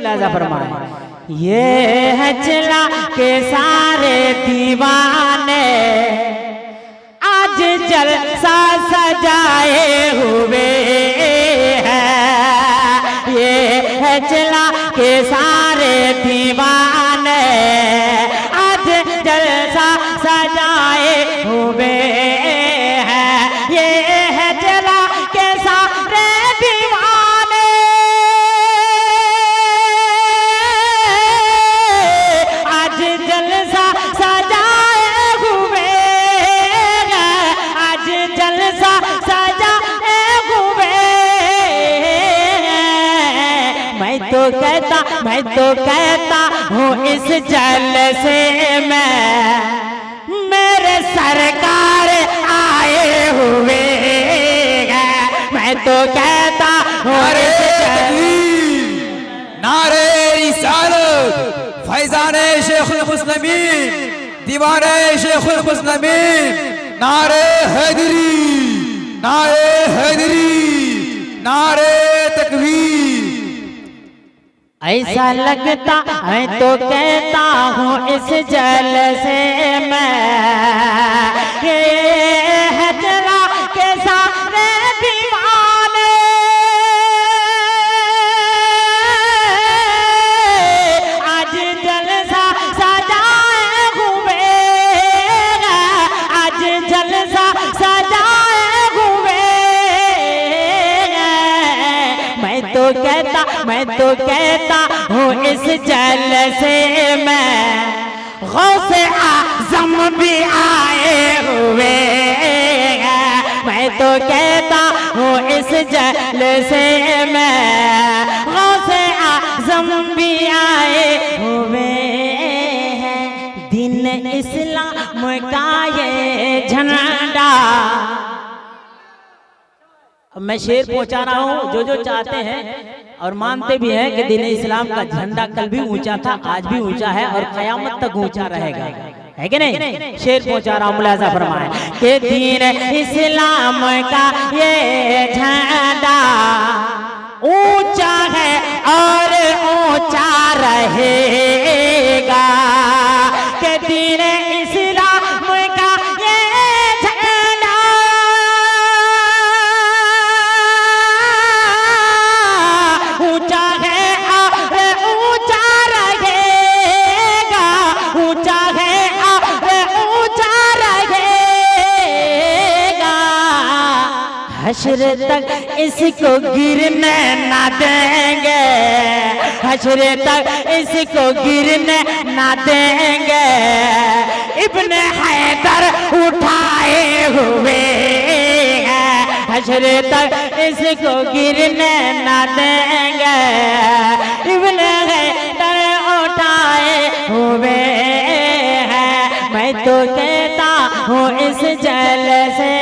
मुलाजा फरमाए, ये है चला के सारे दीवाने आज जलसा सजाए हुए हैं। ये है चला के सारे दीवाने आज जलसा सजाए हुए हैं। ये है चला के सारे दीवाने आज जलसा सजाए हुए हैं। आज जलसा सजाए हुए हैं। मैं तो कहता हूँ इस जलसे में मेरे सरकार आए हुए हैं। मैं तो कहता हूँ नारे रिसालत फैजाने शेखुल मुस्लिमीन दीवाने शेखुल मुस्लिमीन नारे हैदरी नारे हैदरी नारे तकबीर। ऐसा लगता है तो कहता हूँ इस जलसे में ये है चला के सारे दीवाने आज जलसा सजाए हुए हैं। आज जलसा सजाए हुए हैं। मैं तो कहता हूँ इस जलसे में गौसे आज़म भी आए हुए हैं। मैं तो कहता हूँ इस जलसे में गौसे आज़म भी आए हुए हैं। दिन इस्लाम का ये झंडा, अब मैं शेर पहुंचा रहा हूँ, जो चाहते हैं और मानते भी हैं कि दीन इस्लाम का झंडा कल भी ऊंचा था, आज भी ऊंचा है और क़यामत तक ऊंचा रहेगा, है कि नहीं। शेर पहुंचा रहा हूँ, मुलाजा फरमाए कि दीन इस्लाम का ये झंडा ऊंचा है और ऊंचा रहेगा। कि दीन इस्लाम का ये झंडा ऊंचा है और ऊंचा रहेगा। ऊंचा है और ऊंचा रहेगा। हश्र तक इसको गिरने ना देंगे। हश्र तक इसको गिरने ना देंगे। इब्न हैदर उठाए हुए हैं। हश्र तक इसको गिरने ना देंगे। इब्न हैदर उठाए हुए हैं। मैं तो कहता हूँ इस जलसे